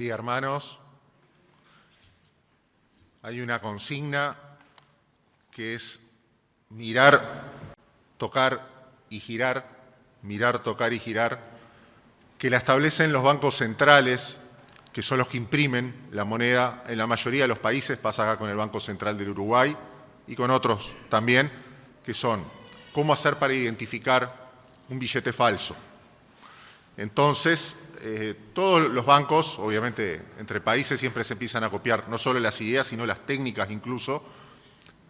día, hermanos. Hay una consigna que es mirar, tocar y girar, mirar, tocar y girar, que la establecen los bancos centrales, que son los que imprimen la moneda en la mayoría de los países. Pasa acá con el Banco Central del Uruguay y con otros también, que son cómo hacer para identificar un billete falso. Entonces, todos los bancos, obviamente entre países, siempre se empiezan a copiar no solo las ideas, sino las técnicas incluso,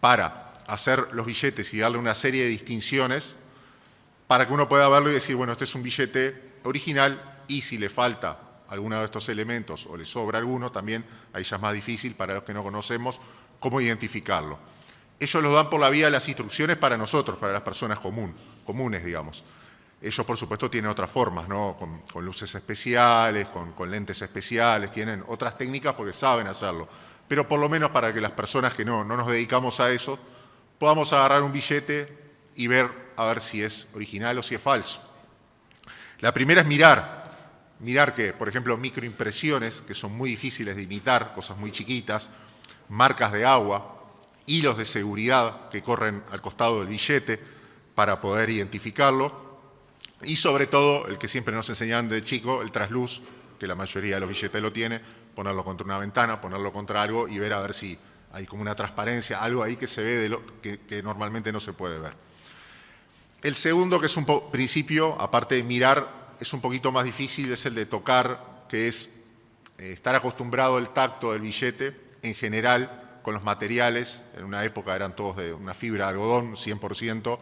para hacer los billetes y darle una serie de distinciones para que uno pueda verlo y decir, bueno, este es un billete original, y si le falta alguno de estos elementos o le sobra alguno, también ahí ya es más difícil para los que no conocemos cómo identificarlo. Ellos lo dan por la vía de las instrucciones para nosotros, para las personas comunes, digamos. Ellos, por supuesto, tienen otras formas, ¿no? Con luces especiales, con lentes especiales, tienen otras técnicas porque saben hacerlo. Pero por lo menos para que las personas que no nos dedicamos a eso, podamos agarrar un billete y ver a ver si es original o si es falso. La primera es mirar que, por ejemplo, microimpresiones, que son muy difíciles de imitar, cosas muy chiquitas, marcas de agua, hilos de seguridad que corren al costado del billete para poder identificarlo, y sobre todo, el que siempre nos enseñan de chico, el trasluz, que la mayoría de los billetes lo tiene, ponerlo contra una ventana, ponerlo contra algo y ver a ver si hay como una transparencia, algo ahí que se ve de que normalmente no se puede ver. El segundo, que es un principio, aparte de mirar, es un poquito más difícil, es el de tocar, que es estar acostumbrado al tacto del billete, en general, con los materiales. En una época eran todos de una fibra de algodón, 100%,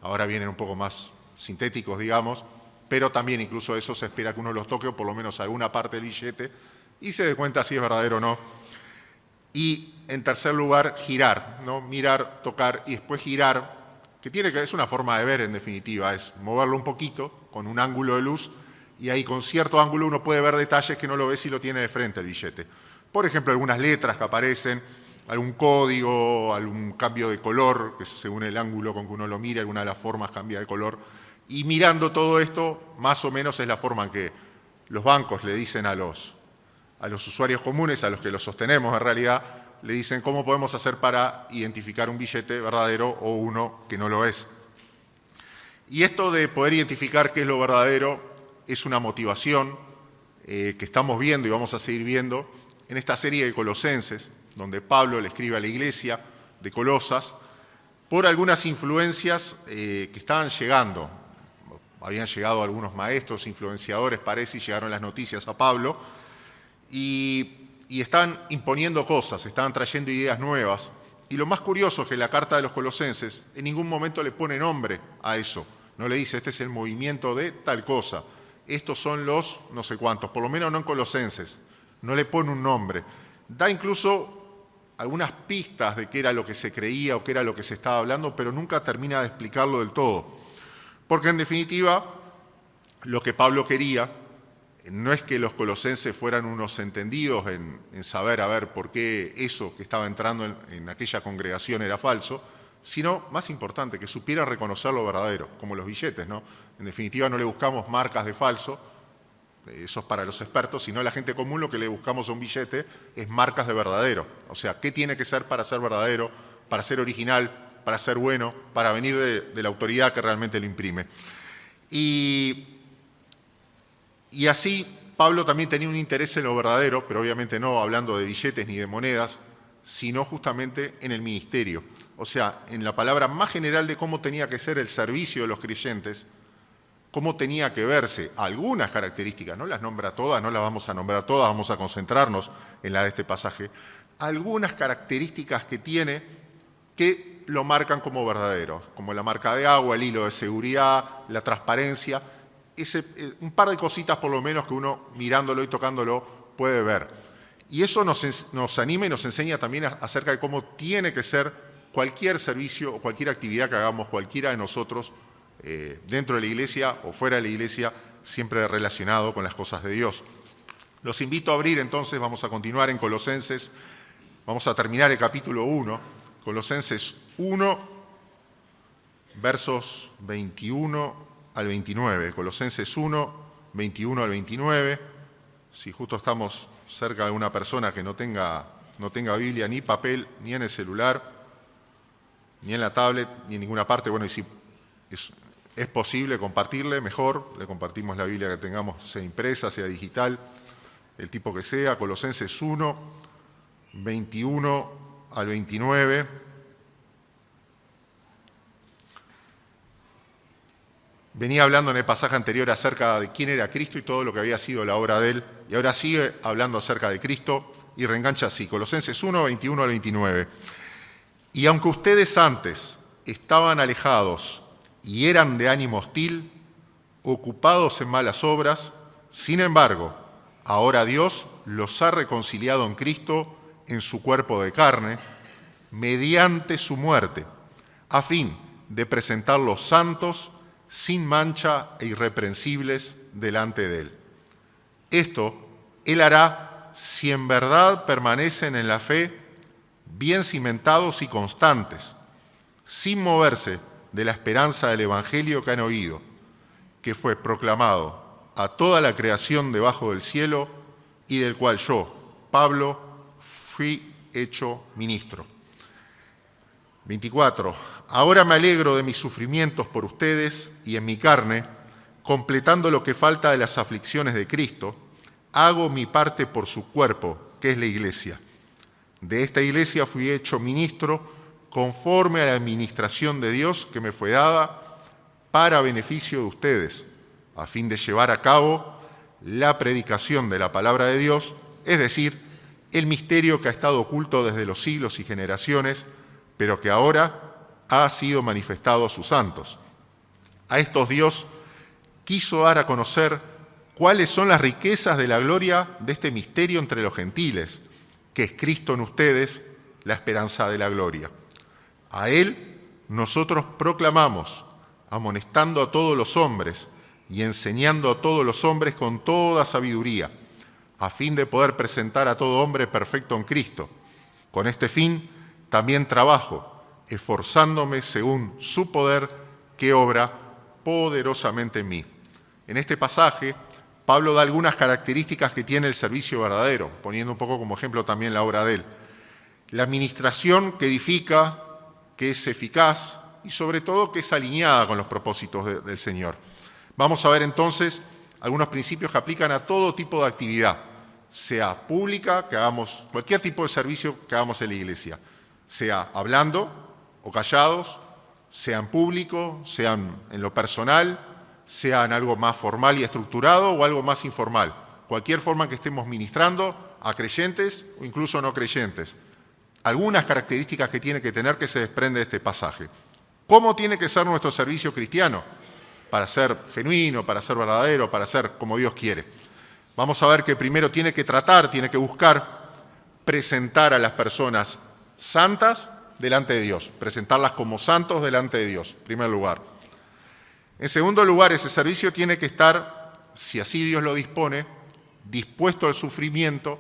ahora vienen un poco más sintéticos, digamos, pero también incluso eso se espera que uno los toque, o por lo menos alguna parte del billete, y se dé cuenta si es verdadero o no. Y en tercer lugar, girar, ¿no? Mirar, tocar y después girar, que es una forma de ver en definitiva, es moverlo un poquito con un ángulo de luz, y ahí con cierto ángulo uno puede ver detalles que no lo ve si lo tiene de frente el billete. Por ejemplo, algunas letras que aparecen, algún código, algún cambio de color, que según el ángulo con que uno lo mire, alguna de las formas cambia de color. Y mirando todo esto, más o menos es la forma en que los bancos le dicen a los usuarios comunes, a los que lo sostenemos en realidad, le dicen cómo podemos hacer para identificar un billete verdadero o uno que no lo es. Y esto de poder identificar qué es lo verdadero es una motivación que estamos viendo y vamos a seguir viendo en esta serie de Colosenses, donde Pablo le escribe a la iglesia de Colosas por algunas influencias que estaban llegando. Habían llegado algunos maestros, influenciadores, parece, y llegaron las noticias a Pablo, y estaban imponiendo cosas, estaban trayendo ideas nuevas. Y lo más curioso es que la carta de los Colosenses en ningún momento le pone nombre a eso. No le dice, este es el movimiento de tal cosa, estos son los no sé cuántos, por lo menos no en Colosenses. No le pone un nombre. Da incluso algunas pistas de qué era lo que se creía o qué era lo que se estaba hablando, pero nunca termina de explicarlo del todo. Porque en definitiva, lo que Pablo quería no es que los colosenses fueran unos entendidos en saber a ver por qué eso que estaba entrando en aquella congregación era falso, sino, más importante, que supiera reconocer lo verdadero, como los billetes, ¿no? En definitiva, no le buscamos marcas de falso, eso es para los expertos, sino a la gente común lo que le buscamos a un billete es marcas de verdadero. O sea, ¿qué tiene que ser para ser verdadero, para ser original, para ser bueno, para venir de la autoridad que realmente lo imprime? Y así Pablo también tenía un interés en lo verdadero, pero obviamente no hablando de billetes ni de monedas, sino justamente en el ministerio. O sea, en la palabra más general de cómo tenía que ser el servicio de los creyentes, cómo tenía que verse algunas características, no las nombra todas, no las vamos a nombrar todas, vamos a concentrarnos en la de este pasaje, algunas características que tiene que lo marcan como verdadero, como la marca de agua, el hilo de seguridad, la transparencia, un par de cositas por lo menos que uno mirándolo y tocándolo puede ver. Y eso nos anima y nos enseña también acerca de cómo tiene que ser cualquier servicio o cualquier actividad que hagamos cualquiera de nosotros dentro de la iglesia o fuera de la iglesia, siempre relacionado con las cosas de Dios. Los invito a abrir entonces, vamos a continuar en Colosenses, vamos a terminar el capítulo 1, Colosenses 1, versos 21 al 29, Colosenses 1, 21 al 29, si justo estamos cerca de una persona que no tenga Biblia ni papel, ni en el celular, ni en la tablet, ni en ninguna parte, bueno, y si es posible compartirle, mejor, le compartimos la Biblia que tengamos, sea impresa, sea digital, el tipo que sea, Colosenses 1, 21 al 29. Venía hablando en el pasaje anterior acerca de quién era Cristo y todo lo que había sido la obra de Él, y ahora sigue hablando acerca de Cristo y reengancha así, Colosenses 1, 21 al 29. Y aunque ustedes antes estaban alejados y eran de ánimo hostil, ocupados en malas obras, sin embargo, ahora Dios los ha reconciliado en Cristo en su cuerpo de carne, mediante su muerte, a fin de presentarlos santos, sin mancha e irreprensibles delante de Él. Esto Él hará si en verdad permanecen en la fe, bien cimentados y constantes, sin moverse de la esperanza del Evangelio que han oído, que fue proclamado a toda la creación debajo del cielo y del cual yo, Pablo, fui hecho ministro. 24. Ahora me alegro de mis sufrimientos por ustedes y en mi carne, completando lo que falta de las aflicciones de Cristo, hago mi parte por su cuerpo, que es la Iglesia. De esta Iglesia fui hecho ministro conforme a la administración de Dios que me fue dada para beneficio de ustedes, a fin de llevar a cabo la predicación de la palabra de Dios, es decir, el misterio que ha estado oculto desde los siglos y generaciones, pero que ahora ha sido manifestado a sus santos. A estos Dios quiso dar a conocer cuáles son las riquezas de la gloria de este misterio entre los gentiles, que es Cristo en ustedes, la esperanza de la gloria. A Él nosotros proclamamos, amonestando a todos los hombres y enseñando a todos los hombres con toda sabiduría, a fin de poder presentar a todo hombre perfecto en Cristo. Con este fin también trabajo, esforzándome según su poder que obra poderosamente en mí. En este pasaje, Pablo da algunas características que tiene el servicio verdadero, poniendo un poco como ejemplo también la obra de él. La administración que edifica, que es eficaz y sobre todo que es alineada con los propósitos del Señor. Vamos a ver entonces algunos principios que aplican a todo tipo de actividad, sea pública, que hagamos cualquier tipo de servicio que hagamos en la iglesia, sea hablando o callados, sea en público, sea en lo personal, sea en algo más formal y estructurado o algo más informal. Cualquier forma en que estemos ministrando a creyentes o incluso no creyentes. Algunas características que tiene que tener que se desprende de este pasaje. ¿Cómo tiene que ser nuestro servicio cristiano? Para ser genuino, para ser verdadero, para ser como Dios quiere. Vamos a ver que primero tiene que tratar, tiene que buscar presentar a las personas santas delante de Dios, presentarlas como santos delante de Dios, en primer lugar. En segundo lugar, ese servicio tiene que estar, si así Dios lo dispone, dispuesto al sufrimiento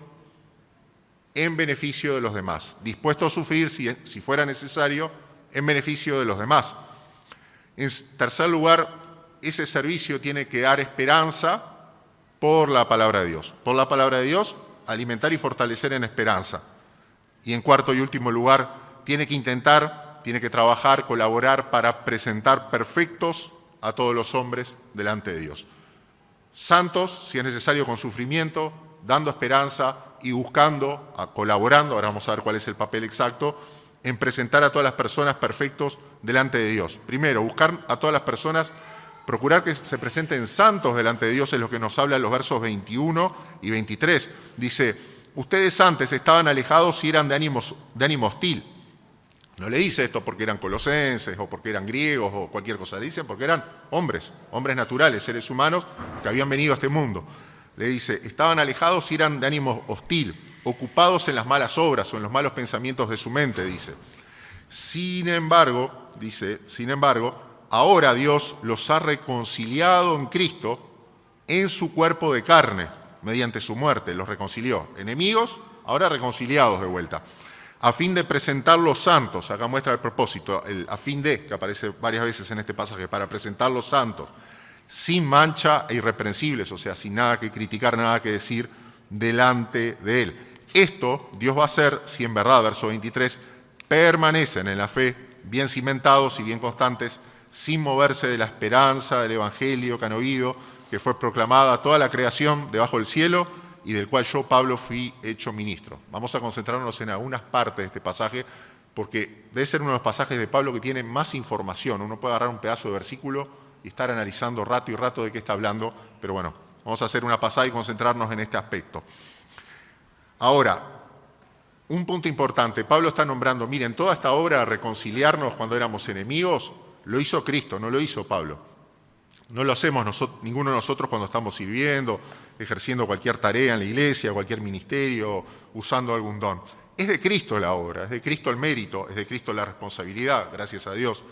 en beneficio de los demás, dispuesto a sufrir, si fuera necesario, en beneficio de los demás. En tercer lugar, ese servicio tiene que dar esperanza por la palabra de Dios. Por la palabra de Dios, alimentar y fortalecer en esperanza. Y en cuarto y último lugar, tiene que trabajar, colaborar para presentar perfectos a todos los hombres delante de Dios. Santos, si es necesario, con sufrimiento, dando esperanza y buscando, colaborando, ahora vamos a ver cuál es el papel exacto, en presentar a todas las personas perfectos delante de Dios. Primero, buscar a todas las personas, procurar que se presenten santos delante de Dios, es lo que nos habla en los versos 21 y 23. Dice, ustedes antes estaban alejados y eran de ánimo hostil. No le dice esto porque eran colosenses o porque eran griegos o cualquier cosa, le dice porque eran hombres naturales, seres humanos que habían venido a este mundo. Le dice, estaban alejados y eran de ánimo hostil, ocupados en las malas obras o en los malos pensamientos de su mente, dice. Sin embargo, ahora Dios los ha reconciliado en Cristo en su cuerpo de carne, mediante su muerte, los reconcilió. Enemigos, ahora reconciliados de vuelta. A fin de presentarlos santos, acá muestra el propósito, el a fin de, que aparece varias veces en este pasaje, para presentarlos santos, sin mancha e irreprensibles, o sea, sin nada que criticar, nada que decir, delante de Él. Esto Dios va a hacer si en verdad, verso 23, permanecen en la fe, bien cimentados y bien constantes, sin moverse de la esperanza del Evangelio que han oído, que fue proclamada a toda la creación debajo del cielo y del cual yo, Pablo, fui hecho ministro. Vamos a concentrarnos en algunas partes de este pasaje, porque debe ser uno de los pasajes de Pablo que tiene más información. Uno puede agarrar un pedazo de versículo y estar analizando rato y rato de qué está hablando, pero bueno, vamos a hacer una pasada y concentrarnos en este aspecto. Ahora, un punto importante, Pablo está nombrando, miren, toda esta obra de reconciliarnos cuando éramos enemigos, lo hizo Cristo, no lo hizo Pablo. No lo hacemos ninguno de nosotros cuando estamos sirviendo, ejerciendo cualquier tarea en la iglesia, cualquier ministerio, usando algún don. Es de Cristo la obra, es de Cristo el mérito, es de Cristo la responsabilidad, gracias a Dios.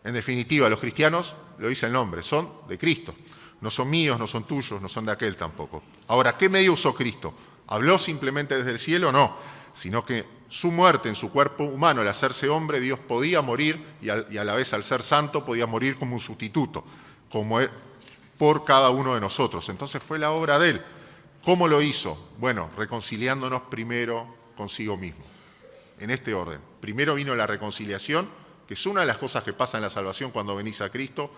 En definitiva, los cristianos, lo dice el nombre, son de Cristo. No son míos, no son tuyos, no son de aquel tampoco. Ahora, ¿qué medio usó Cristo? ¿Habló simplemente desde el cielo? No, sino que su muerte en su cuerpo humano, al hacerse hombre, Dios podía morir y a la vez al ser santo podía morir como un sustituto, como él, por cada uno de nosotros. Entonces fue la obra de Él. ¿Cómo lo hizo? Bueno, reconciliándonos primero consigo mismo, en este orden. Primero vino la reconciliación, que es una de las cosas que pasa en la salvación cuando venís a Cristo,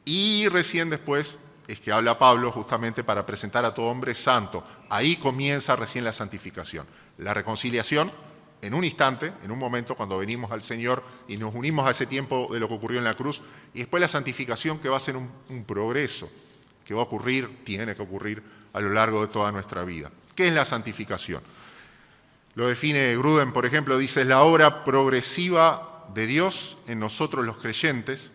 y recién después es que habla Pablo justamente para presentar a todo hombre santo. Ahí comienza recién la santificación. La reconciliación, en un instante, en un momento, cuando venimos al Señor y nos unimos a ese tiempo de lo que ocurrió en la cruz, y después la santificación, que va a ser un progreso, que va a ocurrir, tiene que ocurrir a lo largo de toda nuestra vida. ¿Qué es la santificación? Lo define Gruden, por ejemplo, dice, es la obra progresiva de Dios en nosotros los creyentes,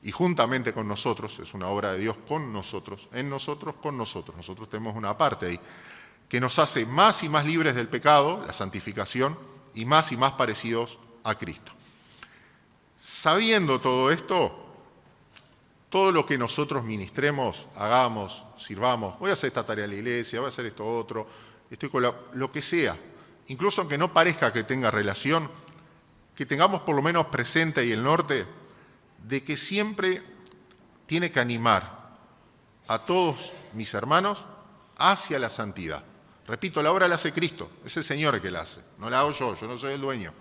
y juntamente con nosotros, es una obra de Dios con nosotros, en nosotros, con nosotros. Nosotros tenemos una parte ahí, que nos hace más y más libres del pecado, la santificación, y más parecidos a Cristo. Sabiendo todo esto, todo lo que nosotros ministremos, hagamos, sirvamos, voy a hacer esta tarea en la iglesia, voy a hacer esto otro, estoy con lo que sea, incluso aunque no parezca que tenga relación, que tengamos por lo menos presente ahí el norte, de que siempre tiene que animar a todos mis hermanos hacia la santidad. Repito, la obra la hace Cristo, es el Señor el que la hace, no la hago yo no soy el dueño.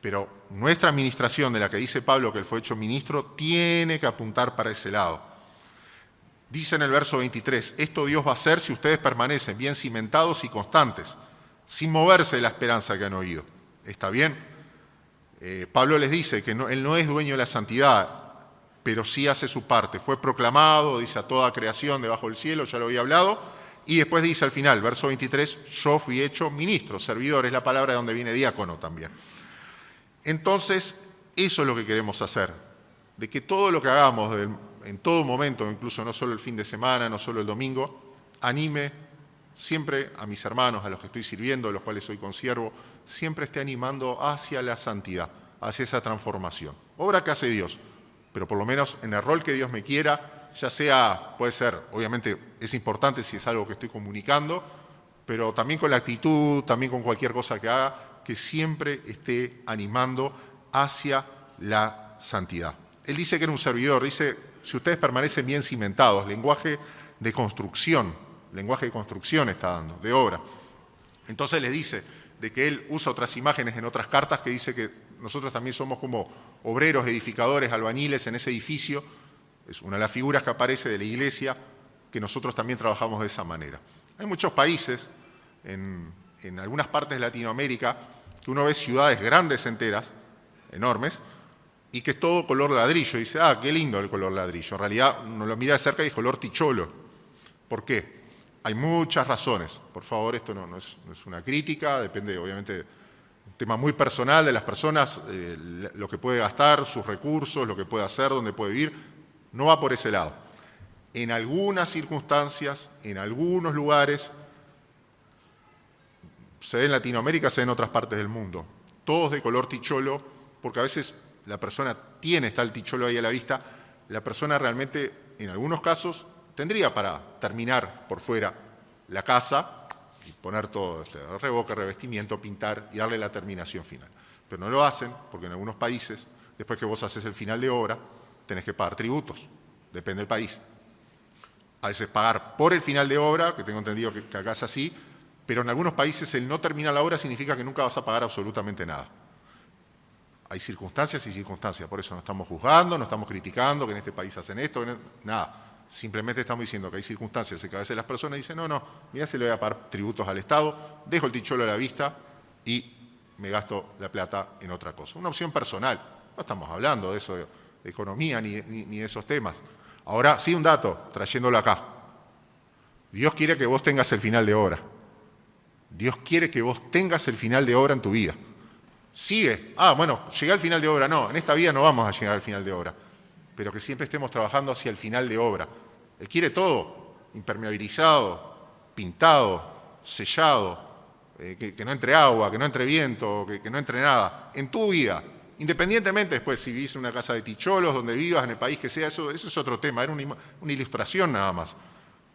Pero nuestra administración, de la que dice Pablo que él fue hecho ministro, tiene que apuntar para ese lado. Dice en el verso 23, esto Dios va a hacer si ustedes permanecen bien cimentados y constantes, sin moverse de la esperanza que han oído. ¿Está bien? Pablo les dice que él no es dueño de la santidad, pero sí hace su parte. Fue proclamado, dice, a toda creación debajo del cielo, ya lo había hablado, y después dice al final, verso 23, yo fui hecho ministro, servidor, es la palabra de donde viene diácono también. Entonces, eso es lo que queremos hacer, de que todo lo que hagamos en todo momento, incluso no solo el fin de semana, no solo el domingo, anime siempre a mis hermanos, a los que estoy sirviendo, a los cuales soy consiervo, siempre esté animando hacia la santidad, hacia esa transformación. Obra que hace Dios, pero por lo menos en el rol que Dios me quiera, ya sea, puede ser, obviamente es importante si es algo que estoy comunicando, pero también con la actitud, también con cualquier cosa que haga, que siempre esté animando hacia la santidad. Él dice que era un servidor, dice, si ustedes permanecen bien cimentados, lenguaje de construcción está dando, de obra. Entonces les dice de que él usa otras imágenes en otras cartas que dice que nosotros también somos como obreros, edificadores, albañiles en ese edificio. Es una de las figuras que aparece de la iglesia, que nosotros también trabajamos de esa manera. Hay muchos países, en algunas partes de Latinoamérica, que uno ve ciudades grandes enteras, enormes, y que es todo color ladrillo. Y dice, qué lindo el color ladrillo. En realidad, uno lo mira de cerca y es color ticholo. ¿Por qué? Hay muchas razones. Por favor, esto no es una crítica, depende obviamente de un tema muy personal de las personas, lo que puede gastar, sus recursos, lo que puede hacer, dónde puede vivir. No va por ese lado. En algunas circunstancias, en algunos lugares, se ve en Latinoamérica, se ve en otras partes del mundo, todos de color ticholo, porque a veces la persona está el ticholo ahí a la vista, la persona realmente, en algunos casos, tendría para terminar por fuera la casa y poner todo, revoque, revestimiento, pintar y darle la terminación final. Pero no lo hacen porque en algunos países, después que vos haces el final de obra, tenés que pagar tributos, depende del país. A veces pagar por el final de obra, que tengo entendido que acá es así, pero en algunos países el no terminar la obra significa que nunca vas a pagar absolutamente nada. Hay circunstancias y circunstancias, por eso no estamos juzgando, no estamos criticando que en este país hacen esto, nada. Simplemente estamos diciendo que hay circunstancias en que a veces las personas dicen, no, mira si le voy a pagar tributos al Estado, dejo el ticholo a la vista y me gasto la plata en otra cosa. Una opción personal, no estamos hablando de eso, de economía ni de esos temas. Ahora, sí un dato, trayéndolo acá. Dios quiere que vos tengas el final de obra. Dios quiere que vos tengas el final de obra en tu vida. Sigue. Bueno, llegué al final de obra. No, en esta vida no vamos a llegar al final de obra. Pero que siempre estemos trabajando hacia el final de obra. Él quiere todo, impermeabilizado, pintado, sellado, que no entre agua, que no entre viento, que no entre nada. En tu vida, independientemente después si vivís en una casa de ticholos, donde vivas, en el país que sea, eso es otro tema, era una ilustración nada más.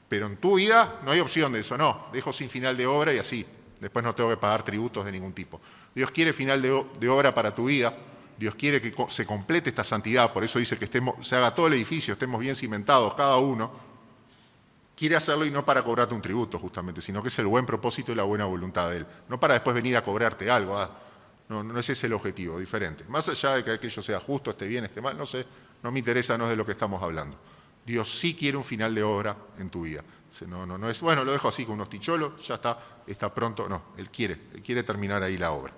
Pero en tu vida no hay opción de eso, no. Dejo sin final de obra y así. Después no tengo que pagar tributos de ningún tipo. Dios quiere final de obra para tu vida. Dios quiere que se complete esta santidad. Por eso dice que se haga todo el edificio, estemos bien cimentados cada uno. Quiere hacerlo y no para cobrarte un tributo justamente, sino que es el buen propósito y la buena voluntad de Él. No para después venir a cobrarte algo. No es ese el objetivo, diferente. Más allá de que aquello sea justo, esté bien, esté mal, no sé, no me interesa, no es de lo que estamos hablando. Dios sí quiere un final de obra en tu vida. No es, bueno, lo dejo así con unos ticholos, ya está pronto. No, Él quiere terminar ahí la obra.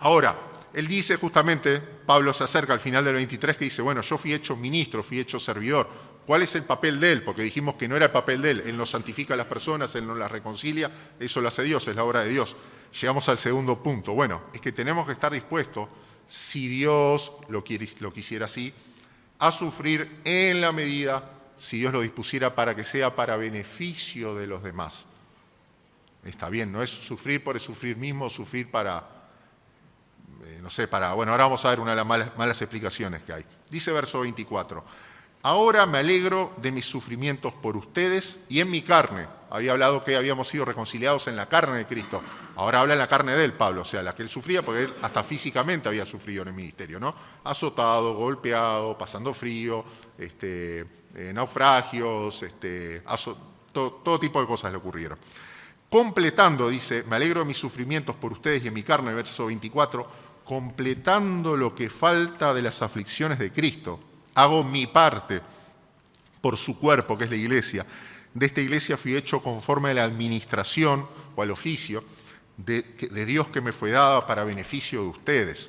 Ahora, Él dice justamente, Pablo se acerca al final del 23, que dice, bueno, yo fui hecho ministro, fui hecho servidor. ¿Cuál es el papel de Él? Porque dijimos que no era el papel de Él. Él nos santifica a las personas, Él nos las reconcilia, eso lo hace Dios, es la obra de Dios. Llegamos al segundo punto. Bueno, es que tenemos que estar dispuestos, si Dios lo quisiera así, a sufrir en la medida, si Dios lo dispusiera, para que sea para beneficio de los demás. Está bien, no es sufrir por el sufrir mismo, sufrir para, bueno, ahora vamos a ver una de las malas explicaciones que hay. Dice verso 24, ahora me alegro de mis sufrimientos por ustedes y en mi carne. Había hablado que habíamos sido reconciliados en la carne de Cristo. Ahora habla en la carne de él, Pablo, o sea, la que él sufría, porque él hasta físicamente había sufrido en el ministerio, ¿no? Azotado, golpeado, pasando frío, naufragios, todo tipo de cosas le ocurrieron. Completando, dice, me alegro de mis sufrimientos por ustedes y en mi carne, verso 24, completando lo que falta de las aflicciones de Cristo. Hago mi parte por su cuerpo, que es la iglesia. De esta iglesia fui hecho conforme a la administración o al oficio de Dios que me fue dada para beneficio de ustedes.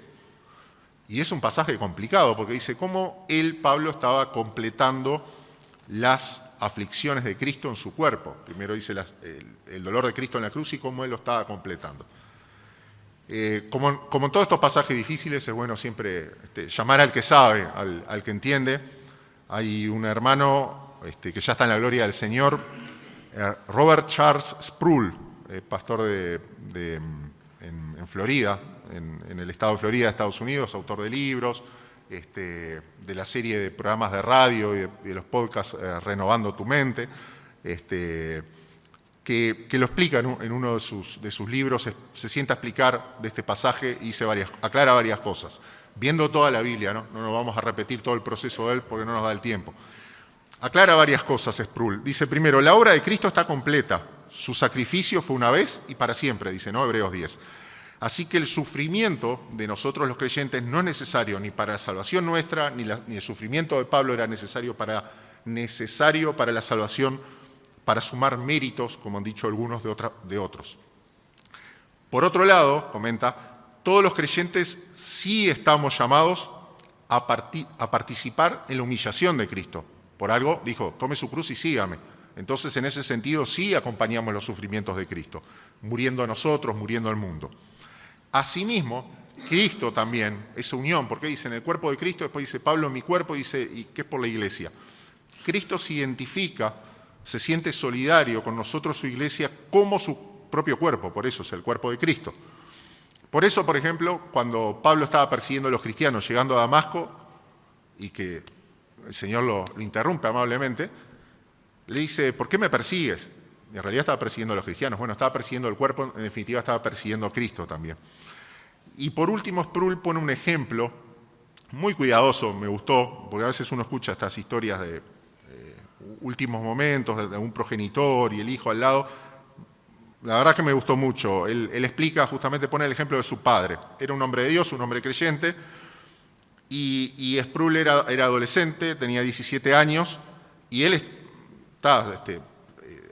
Y es un pasaje complicado porque dice cómo él, Pablo, estaba completando las aflicciones de Cristo en su cuerpo. Primero dice el dolor de Cristo en la cruz y cómo él lo estaba completando. Como en todos estos pasajes difíciles, es bueno siempre llamar al que sabe, al que entiende. Hay un hermano que ya está en la gloria del Señor, Robert Charles Sproul, pastor en Florida, en el estado de Florida, Estados Unidos, autor de libros, de la serie de programas de radio y de los podcasts Renovando tu Mente, que lo explica en uno de sus libros, se sienta a explicar de este pasaje y aclara varias cosas. Viendo toda la Biblia, no nos vamos a repetir todo el proceso de él porque no nos da el tiempo. Aclara varias cosas Sproul. Dice primero, la obra de Cristo está completa. Su sacrificio fue una vez y para siempre, dice, ¿no? Hebreos 10. Así que el sufrimiento de nosotros los creyentes no es necesario ni para la salvación nuestra, ni el sufrimiento de Pablo era necesario para la salvación, para sumar méritos, como han dicho algunos de otros. Por otro lado, comenta, todos los creyentes sí estamos llamados a participar en la humillación de Cristo. Por algo dijo, tome su cruz y sígame. Entonces, en ese sentido, sí acompañamos los sufrimientos de Cristo, muriendo a nosotros, muriendo al mundo. Asimismo, Cristo también, esa unión, porque dice en el cuerpo de Cristo, después dice Pablo en mi cuerpo, dice, ¿y qué es por la iglesia? Cristo se identifica, se siente solidario con nosotros, su iglesia, como su propio cuerpo, por eso es el cuerpo de Cristo. Por eso, por ejemplo, cuando Pablo estaba persiguiendo a los cristianos llegando a Damasco, y que el Señor lo interrumpe amablemente, le dice, ¿por qué me persigues? Y en realidad estaba persiguiendo a los cristianos. Bueno, estaba persiguiendo el cuerpo, en definitiva estaba persiguiendo a Cristo también. Y por último, Sproul pone un ejemplo muy cuidadoso, me gustó, porque a veces uno escucha estas historias de últimos momentos, de un progenitor y el hijo al lado. la verdad que me gustó mucho. Él explica, justamente pone el ejemplo de su padre. Era un hombre de Dios, un hombre creyente, y Sproul era adolescente, tenía 17 años, y él estaba, se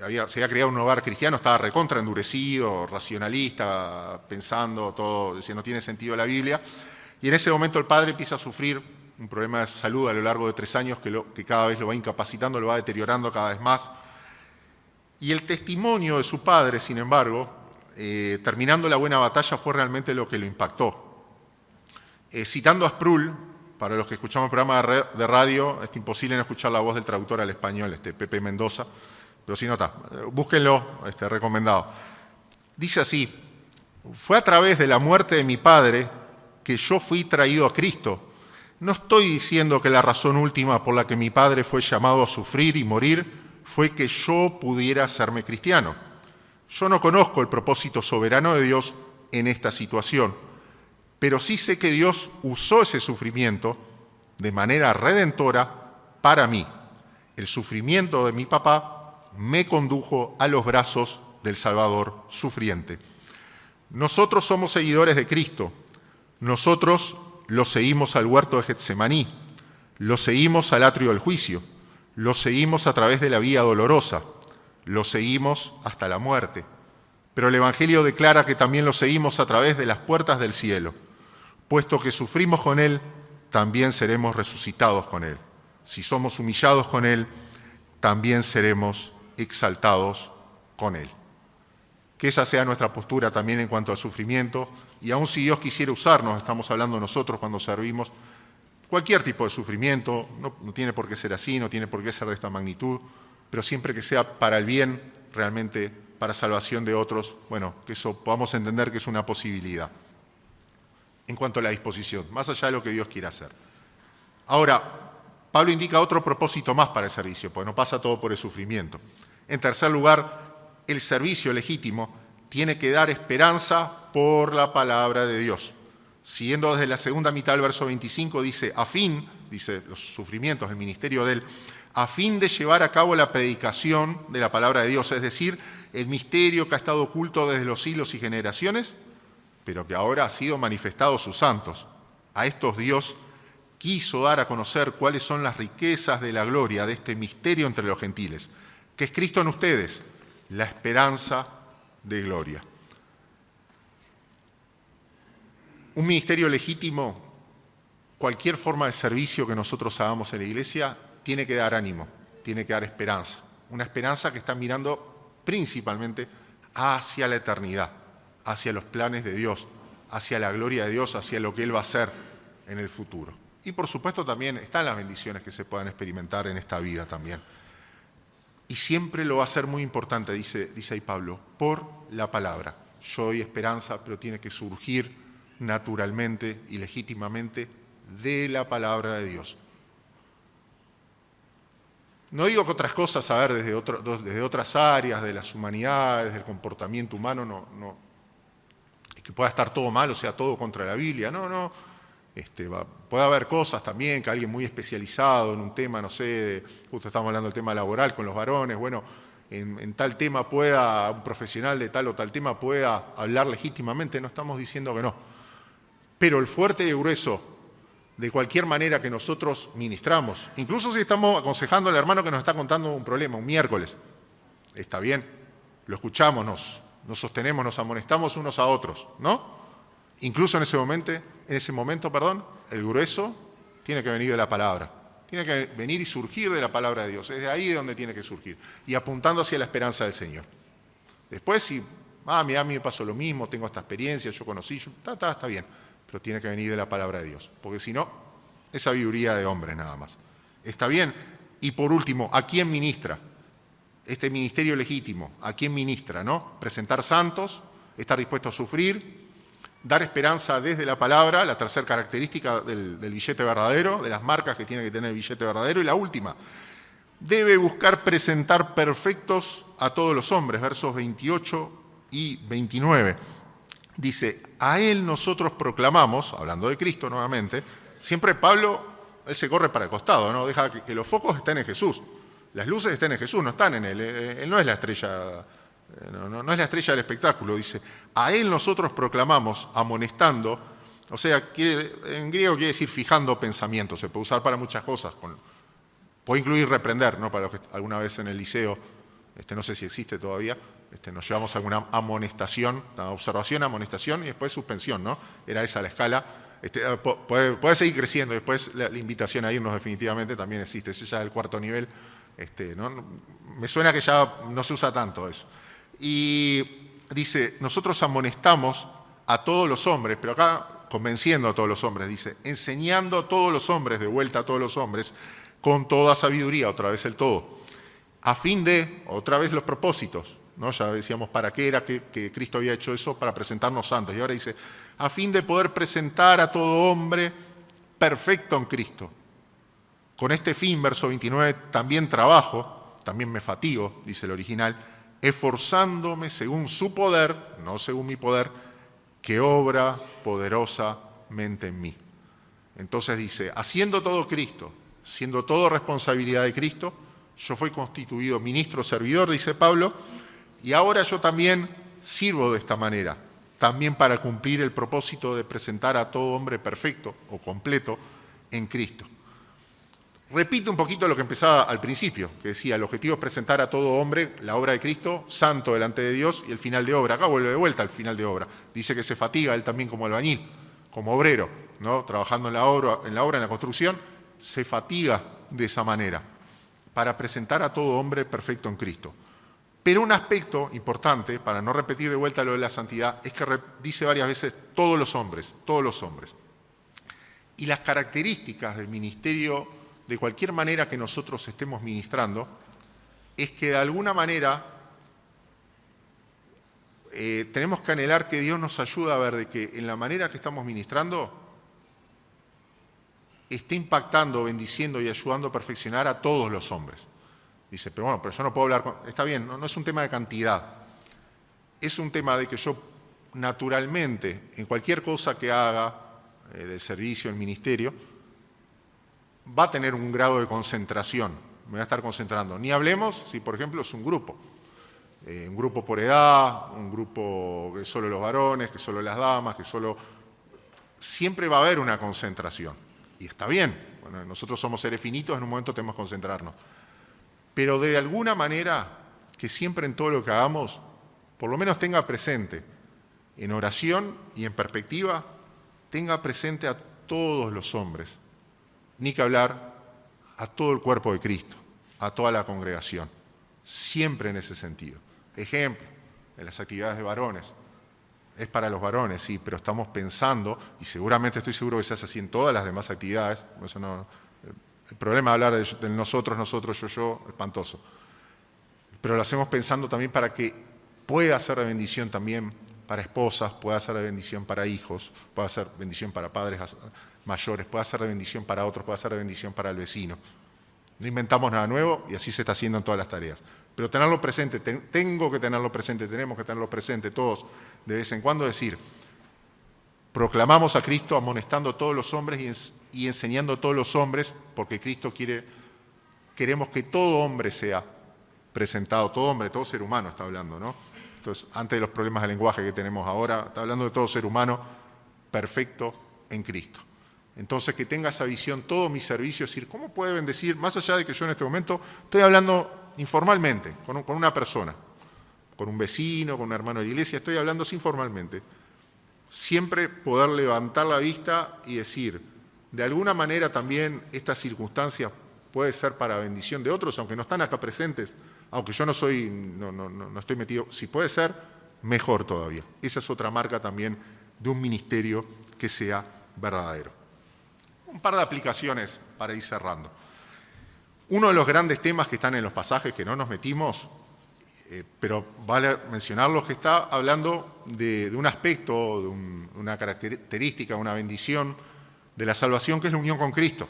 había criado en un hogar cristiano, estaba recontra endurecido, racionalista, pensando todo, decía, no tiene sentido la Biblia. Y en ese momento el padre empieza a sufrir un problema de salud a lo largo de 3 años que cada vez lo va incapacitando, lo va deteriorando cada vez más. Y el testimonio de su padre, sin embargo, terminando la buena batalla, fue realmente lo que lo impactó. Citando a Sproul, para los que escuchamos el programa de radio, es imposible no escuchar la voz del traductor al español, Pepe Mendoza, pero si no está, búsquenlo, recomendado. Dice así: fue a través de la muerte de mi padre que yo fui traído a Cristo. No estoy diciendo que la razón última por la que mi padre fue llamado a sufrir y morir fue que yo pudiera hacerme cristiano. Yo no conozco el propósito soberano de Dios en esta situación, pero sí sé que Dios usó ese sufrimiento de manera redentora para mí. El sufrimiento de mi papá me condujo a los brazos del Salvador sufriente. Nosotros somos seguidores de Cristo. Nosotros lo seguimos al huerto de Getsemaní, lo seguimos al atrio del juicio, lo seguimos a través de la vía dolorosa, lo seguimos hasta la muerte. Pero el Evangelio declara que también lo seguimos a través de las puertas del cielo. Puesto que sufrimos con Él, también seremos resucitados con Él. Si somos humillados con Él, también seremos exaltados con Él. Que esa sea nuestra postura también en cuanto al sufrimiento, y aun si Dios quisiera usarnos, estamos hablando nosotros cuando servimos, cualquier tipo de sufrimiento, no tiene por qué ser así, no tiene por qué ser de esta magnitud, pero siempre que sea para el bien, realmente para salvación de otros, bueno, que eso podamos entender que es una posibilidad. En cuanto a la disposición, más allá de lo que Dios quiera hacer. Ahora, Pablo indica otro propósito más para el servicio, porque no pasa todo por el sufrimiento. En tercer lugar, el servicio legítimo tiene que dar esperanza por la palabra de Dios. Siguiendo desde la segunda mitad del verso 25, dice los sufrimientos, el ministerio de él, a fin de llevar a cabo la predicación de la palabra de Dios, es decir, el misterio que ha estado oculto desde los siglos y generaciones, pero que ahora ha sido manifestado a sus santos. A estos Dios quiso dar a conocer cuáles son las riquezas de la gloria de este misterio entre los gentiles, que es Cristo en ustedes, la esperanza de gloria. Un ministerio legítimo, cualquier forma de servicio que nosotros hagamos en la iglesia, tiene que dar ánimo, tiene que dar esperanza. Una esperanza que está mirando principalmente hacia la eternidad, hacia los planes de Dios, hacia la gloria de Dios, hacia lo que Él va a hacer en el futuro. Y por supuesto también están las bendiciones que se puedan experimentar en esta vida también. Y siempre lo va a ser muy importante, dice ahí Pablo, por la palabra. Yo doy esperanza, pero tiene que surgir naturalmente y legítimamente de la palabra de Dios. No digo que otras cosas, a ver, desde otras áreas, de las humanidades, del comportamiento humano, que pueda estar todo mal, o sea, todo contra la Biblia. Puede haber cosas también, que alguien muy especializado en un tema, no sé, justo estamos hablando del tema laboral con los varones, bueno, en tal tema un profesional de tal o tal tema pueda hablar legítimamente, no estamos diciendo que no. Pero el fuerte y el grueso, de cualquier manera que nosotros ministramos, incluso si estamos aconsejando al hermano que nos está contando un problema, un miércoles, está bien, lo escuchamos, nos sostenemos, nos amonestamos unos a otros, ¿no? Incluso en ese momento, el grueso tiene que venir de la palabra, tiene que venir y surgir de la palabra de Dios, es de ahí de donde tiene que surgir, y apuntando hacia la esperanza del Señor. Después, si, mira, a mí me pasó lo mismo, tengo esta experiencia, yo conocí, está bien, pero tiene que venir de la palabra de Dios, porque si no, es sabiduría de hombres nada más. Está bien. Y por último, ¿a quién ministra? Este ministerio legítimo, ¿a quién ministra, no? Presentar santos, estar dispuesto a sufrir, dar esperanza desde la palabra, la tercera característica del billete verdadero, de las marcas que tiene que tener el billete verdadero, y la última, debe buscar presentar perfectos a todos los hombres, versos 28 y 29. Dice, a Él nosotros proclamamos, hablando de Cristo nuevamente, siempre Pablo, él se corre para el costado, ¿no? Deja que los focos estén en Jesús, las luces estén en Jesús, no están en Él no es la estrella no es la estrella del espectáculo, dice, a Él nosotros proclamamos, amonestando, o sea, en griego quiere decir fijando pensamientos, se puede usar para muchas cosas, puede incluir reprender, ¿no? Para los que alguna vez en el liceo, no sé si existe todavía, nos llevamos a alguna amonestación, observación, amonestación y después suspensión, ¿no? Era esa la escala. Puede seguir creciendo, después la invitación a irnos definitivamente también existe, ese ya es el cuarto nivel, ¿no? Me suena que ya no se usa tanto eso. Y dice, nosotros amonestamos a todos los hombres, pero acá convenciendo a todos los hombres, dice, enseñando a todos los hombres, de vuelta a todos los hombres, con toda sabiduría, otra vez el todo, a fin de, otra vez los propósitos, ¿no? Ya decíamos para qué era que Cristo había hecho eso, para presentarnos santos, y ahora dice, a fin de poder presentar a todo hombre perfecto en Cristo. Con este fin, verso 29, también trabajo, también me fatigo, dice el original, esforzándome según su poder, no según mi poder, que obra poderosamente en mí. Entonces dice, haciendo todo Cristo, siendo todo responsabilidad de Cristo, yo fui constituido ministro servidor, dice Pablo, y ahora yo también sirvo de esta manera, también para cumplir el propósito de presentar a todo hombre perfecto o completo en Cristo. Repite un poquito lo que empezaba al principio, que decía, el objetivo es presentar a todo hombre la obra de Cristo, santo delante de Dios, y el final de obra. Acá vuelve de vuelta al final de obra. Dice que se fatiga él también como albañil, como obrero, ¿no? Trabajando en la obra, en la construcción, se fatiga de esa manera, para presentar a todo hombre perfecto en Cristo. Pero un aspecto importante, para no repetir de vuelta lo de la santidad, es que dice varias veces todos los hombres, todos los hombres. Y las características del ministerio, de cualquier manera que nosotros estemos ministrando, es que de alguna manera tenemos que anhelar que Dios nos ayude a ver de que en la manera que estamos ministrando esté impactando, bendiciendo y ayudando a perfeccionar a todos los hombres. Dice, pero bueno, pero yo no puedo hablar con... Está bien, no es un tema de cantidad, es un tema de que yo naturalmente, en cualquier cosa que haga, del servicio, el ministerio, va a tener un grado de concentración, me voy a estar concentrando. Ni hablemos si, por ejemplo, es un grupo por edad, un grupo que solo los varones, que solo las damas, que solo... Siempre va a haber una concentración, y está bien. Bueno, nosotros somos seres finitos, en un momento tenemos que concentrarnos. Pero de alguna manera, que siempre en todo lo que hagamos, por lo menos tenga presente, en oración y en perspectiva, tenga presente a todos los hombres, ni que hablar a todo el cuerpo de Cristo, a toda la congregación, siempre en ese sentido. Ejemplo, en las actividades de varones, es para los varones, sí, pero estamos pensando, y seguramente estoy seguro que se hace así en todas las demás actividades, eso no, el problema de hablar de nosotros, yo, espantoso, pero lo hacemos pensando también para que pueda ser de bendición también para esposas, pueda ser de bendición para hijos, pueda ser bendición para padres mayores, pueda ser de bendición para otros, pueda ser de bendición para el vecino. No inventamos nada nuevo y así se está haciendo en todas las tareas. Pero tenerlo presente, tengo que tenerlo presente, tenemos que tenerlo presente todos de vez en cuando, decir, proclamamos a Cristo amonestando a todos los hombres y enseñando a todos los hombres, porque Cristo queremos que todo hombre sea presentado, todo hombre, todo ser humano está hablando, ¿no? Entonces, antes de los problemas de lenguaje que tenemos ahora, está hablando de todo ser humano perfecto en Cristo. Entonces, que tenga esa visión, todo mi servicio, es decir, ¿cómo puede bendecir? Más allá de que yo en este momento estoy hablando informalmente, con una persona, con un vecino, con un hermano de la iglesia, estoy hablando informalmente. Siempre poder levantar la vista y decir, de alguna manera también esta circunstancia puede ser para bendición de otros, aunque no están acá presentes, aunque yo no estoy metido, si puede ser, mejor todavía. Esa es otra marca también de un ministerio que sea verdadero. Un par de aplicaciones para ir cerrando. Uno de los grandes temas que están en los pasajes que no nos metimos, pero vale mencionarlos, que está hablando de un aspecto, de una característica, una bendición de la salvación, que es la unión con Cristo.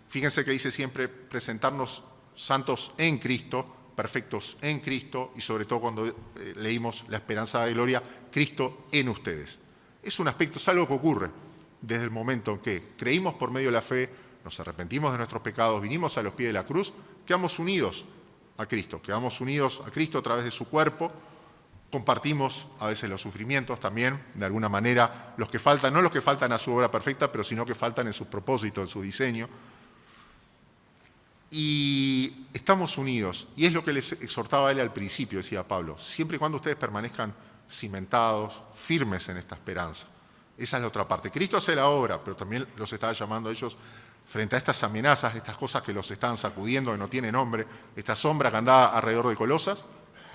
Fíjense que dice siempre presentarnos santos en Cristo, perfectos en Cristo, y sobre todo cuando leímos la esperanza de gloria, Cristo en ustedes. Es un aspecto, es algo que ocurre desde el momento en que creímos por medio de la fe, nos arrepentimos de nuestros pecados, vinimos a los pies de la cruz, quedamos unidos a Cristo, quedamos unidos a Cristo a través de su cuerpo, compartimos a veces los sufrimientos también, de alguna manera, los que faltan, no los que faltan a su obra perfecta, pero sino que faltan en su propósito, en su diseño. Y estamos unidos, y es lo que les exhortaba él al principio, decía Pablo, siempre y cuando ustedes permanezcan cimentados, firmes en esta esperanza. Esa es la otra parte. Cristo hace la obra, pero también los estaba llamando a ellos frente a estas amenazas, estas cosas que los están sacudiendo, que no tienen nombre, esta sombra que andaba alrededor de Colosas,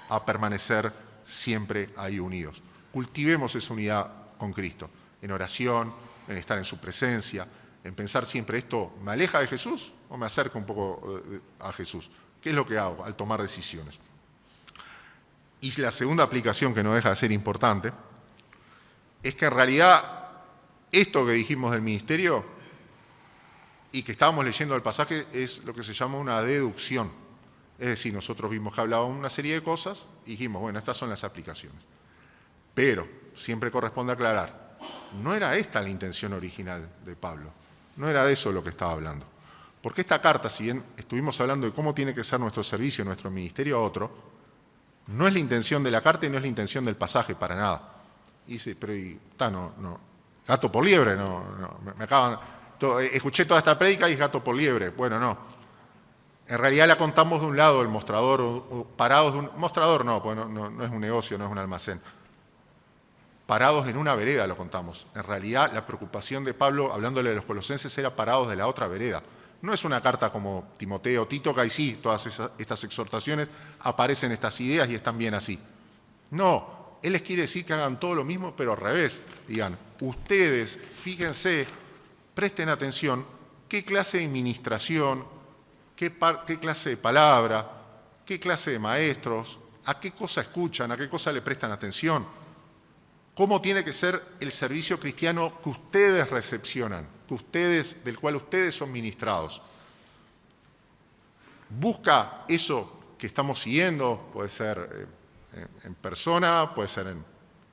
a permanecer siempre ahí unidos. Cultivemos esa unidad con Cristo, en oración, en estar en su presencia, en pensar siempre, ¿esto me aleja de Jesús o me acerca un poco a Jesús? ¿Qué es lo que hago al tomar decisiones? Y la segunda aplicación, que no deja de ser importante, es que en realidad esto que dijimos del ministerio y que estábamos leyendo el pasaje es lo que se llama una deducción. Es decir, nosotros vimos que hablaba una serie de cosas y dijimos, bueno, estas son las aplicaciones. Pero siempre corresponde aclarar, no era esta la intención original de Pablo, no era de eso lo que estaba hablando. Porque esta carta, si bien estuvimos hablando de cómo tiene que ser nuestro servicio, nuestro ministerio a otro, no es la intención de la carta y no es la intención del pasaje para nada. Y dice, pero no, gato por liebre, me acaban, escuché toda esta prédica y es gato por liebre. Bueno, no. En realidad la contamos de un lado, el mostrador, o parados de un mostrador, no, pues no es un negocio, no es un almacén. Parados en una vereda lo contamos. En realidad la preocupación de Pablo, hablándole de los colosenses, era parados de la otra vereda. No es una carta como Timoteo, Tito, que ahí sí, todas estas exhortaciones aparecen estas ideas y están bien así. No, él les quiere decir que hagan todo lo mismo, pero al revés. Digan, ustedes, fíjense, presten atención, qué clase de administración, qué clase de palabra, qué clase de maestros, a qué cosa escuchan, a qué cosa le prestan atención, cómo tiene que ser el servicio cristiano que ustedes recepcionan, del cual ustedes son ministrados. Busca eso que estamos siguiendo, puede ser en persona, puede ser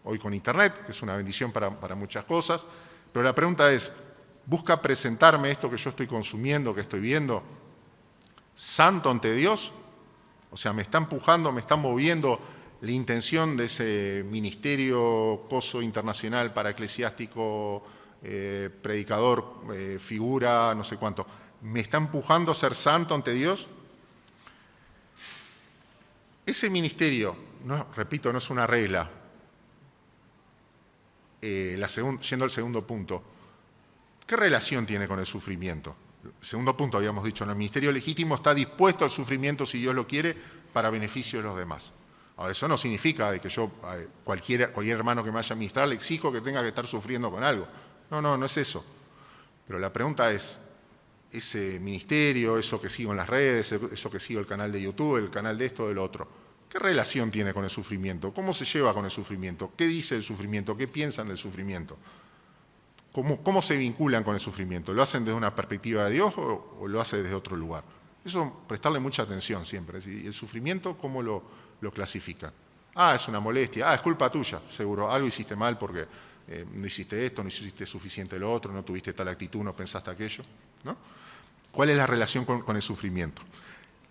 hoy con internet, que es una bendición para muchas cosas, pero la pregunta es, ¿busca presentarme esto que yo estoy consumiendo, que estoy viendo, santo ante Dios? O sea, me está empujando, me está moviendo la intención de ese ministerio coso internacional para eclesiástico, predicador, figura, no sé cuánto, ¿me está empujando a ser santo ante Dios? Ese ministerio, repito, no es una regla, yendo al segundo punto, ¿qué relación tiene con el sufrimiento? El segundo punto habíamos dicho, el ministerio legítimo está dispuesto al sufrimiento si Dios lo quiere para beneficio de los demás. Ahora, eso no significa de que yo, cualquier hermano que me vaya a ministrar, le exijo que tenga que estar sufriendo con algo. No es eso. Pero la pregunta es, ese ministerio, eso que sigo en las redes, eso que sigo el canal de YouTube, el canal de esto, del otro, ¿qué relación tiene con el sufrimiento? ¿Cómo se lleva con el sufrimiento? ¿Qué dice el sufrimiento? ¿Qué piensan del sufrimiento? ¿Cómo se vinculan con el sufrimiento? ¿Lo hacen desde una perspectiva de Dios o lo hacen desde otro lugar? Eso, prestarle mucha atención siempre. ¿Sí? El sufrimiento, ¿cómo lo clasifican? Es una molestia, es culpa tuya, seguro. Algo hiciste mal porque no hiciste esto, no hiciste suficiente lo otro, no tuviste tal actitud, no pensaste aquello, ¿no? ¿Cuál es la relación con el sufrimiento?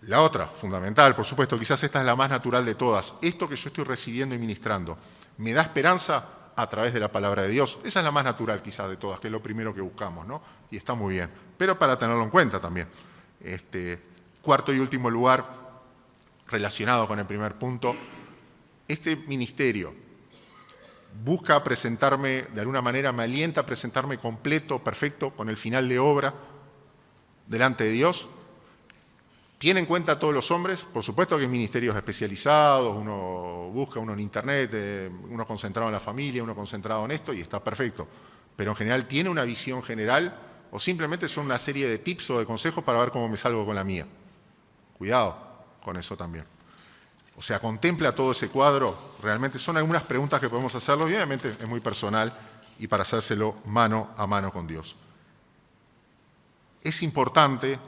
La otra, fundamental, por supuesto, quizás esta es la más natural de todas. Esto que yo estoy recibiendo y ministrando, ¿me da esperanza a través de la palabra de Dios? Esa es la más natural quizás de todas, que es lo primero que buscamos, ¿no? Y está muy bien, pero para tenerlo en cuenta también. Cuarto y último lugar, relacionado con el primer punto, este ministerio busca presentarme, de alguna manera me alienta a presentarme completo, perfecto, con el final de obra delante de Dios. ¿Tiene en cuenta a todos los hombres? Por supuesto que hay ministerios especializados, uno busca uno en internet, uno concentrado en la familia, uno concentrado en esto y está perfecto. Pero en general, ¿tiene una visión general o simplemente son una serie de tips o de consejos para ver cómo me salgo con la mía? Cuidado con eso también. O sea, contempla todo ese cuadro, realmente son algunas preguntas que podemos hacerlo y obviamente es muy personal y para hacérselo mano a mano con Dios. Es importante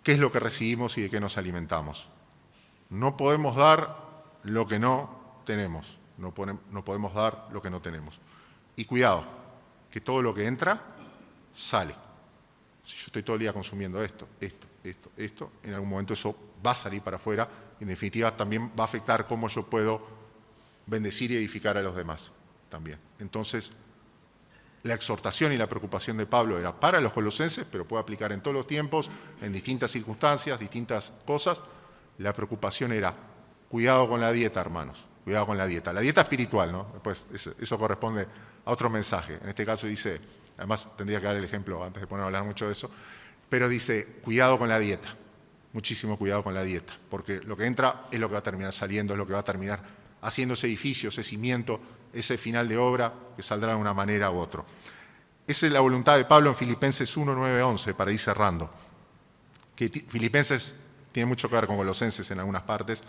qué es lo que recibimos y de qué nos alimentamos. No podemos dar lo que no tenemos, no podemos dar lo que no tenemos. Y cuidado, que todo lo que entra, sale. Si yo estoy todo el día consumiendo esto, en algún momento eso va a salir para afuera y en definitiva también va a afectar cómo yo puedo bendecir y edificar a los demás también. Entonces, la exhortación y la preocupación de Pablo era para los colosenses, pero puede aplicar en todos los tiempos, en distintas circunstancias, distintas cosas. La preocupación era, cuidado con la dieta, hermanos, cuidado con la dieta. La dieta espiritual, ¿no? Después, eso corresponde a otro mensaje. En este caso dice, además tendría que dar el ejemplo antes de poner a hablar mucho de eso, pero dice, cuidado con la dieta, muchísimo cuidado con la dieta, porque lo que entra es lo que va a terminar saliendo, es lo que va a terminar haciendo ese edificio, ese cimiento, ese final de obra que saldrá de una manera u otra. Esa es la voluntad de Pablo en Filipenses 1, 9, 11, para ir cerrando. Que Filipenses tiene mucho que ver con Colosenses en algunas partes.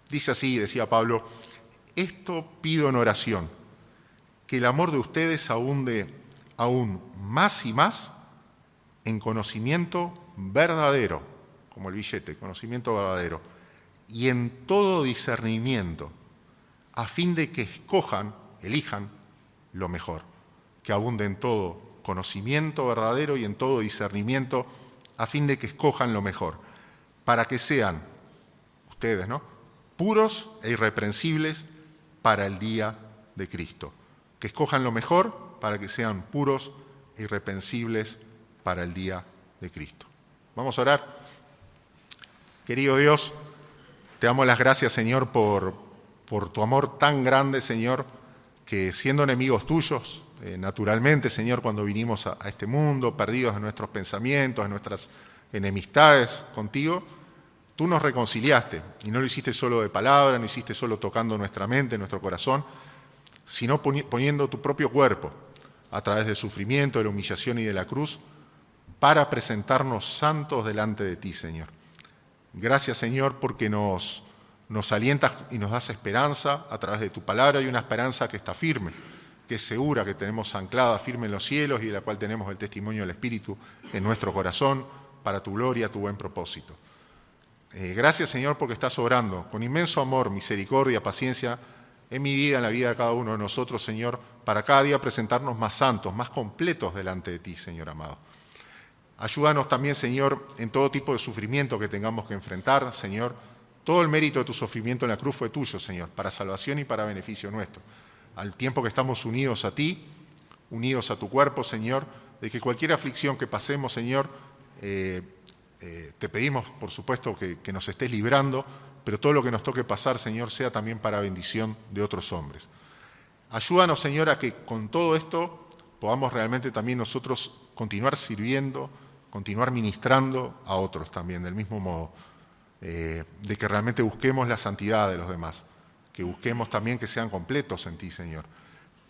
Dice así, decía Pablo, esto pido en oración, que el amor de ustedes abunde aún más y más en conocimiento verdadero, como el billete, conocimiento verdadero, y en todo discernimiento, a fin de que elijan lo mejor, que abunde en todo conocimiento verdadero y en todo discernimiento, a fin de que escojan lo mejor, para que sean ustedes, ¿no?, puros e irreprensibles para el día de Cristo. Que escojan lo mejor para que sean puros e irreprensibles para el día de Cristo. Vamos a orar. Querido Dios, te damos las gracias, Señor, por tu amor tan grande, Señor, que siendo enemigos tuyos, naturalmente, Señor, cuando vinimos a este mundo, perdidos en nuestros pensamientos, en nuestras enemistades contigo, tú nos reconciliaste, y no lo hiciste solo de palabra, no hiciste solo tocando nuestra mente, nuestro corazón, sino poniendo tu propio cuerpo a través del sufrimiento, de la humillación y de la cruz, para presentarnos santos delante de ti, Señor. Gracias, Señor, porque nos alientas y nos das esperanza a través de tu palabra, y una esperanza que está firme, que es segura, que tenemos anclada firme en los cielos y de la cual tenemos el testimonio del Espíritu en nuestro corazón, para tu gloria, tu buen propósito. Gracias, Señor, porque estás obrando con inmenso amor, misericordia, paciencia en mi vida, en la vida de cada uno de nosotros, Señor, para cada día presentarnos más santos, más completos delante de ti, Señor amado. Ayúdanos también, Señor, en todo tipo de sufrimiento que tengamos que enfrentar, Señor. Todo el mérito de tu sufrimiento en la cruz fue tuyo, Señor, para salvación y para beneficio nuestro. Al tiempo que estamos unidos a ti, unidos a tu cuerpo, Señor, de que cualquier aflicción que pasemos, Señor, te pedimos, por supuesto, que nos estés librando, pero todo lo que nos toque pasar, Señor, sea también para bendición de otros hombres. Ayúdanos, Señor, a que con todo esto podamos realmente también nosotros continuar sirviendo, continuar ministrando a otros también, del mismo modo, de que realmente busquemos la santidad de los demás, que busquemos también que sean completos en ti, Señor,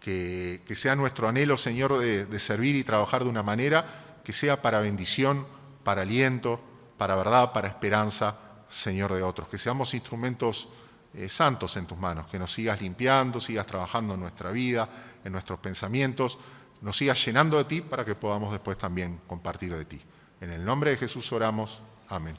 que sea nuestro anhelo, Señor, de servir y trabajar de una manera que sea para bendición, para aliento, para verdad, para esperanza, Señor, de otros. Que seamos instrumentos santos en tus manos, que nos sigas limpiando, sigas trabajando en nuestra vida, en nuestros pensamientos, nos sigas llenando de ti para que podamos después también compartir de ti. En el nombre de Jesús oramos. Amén.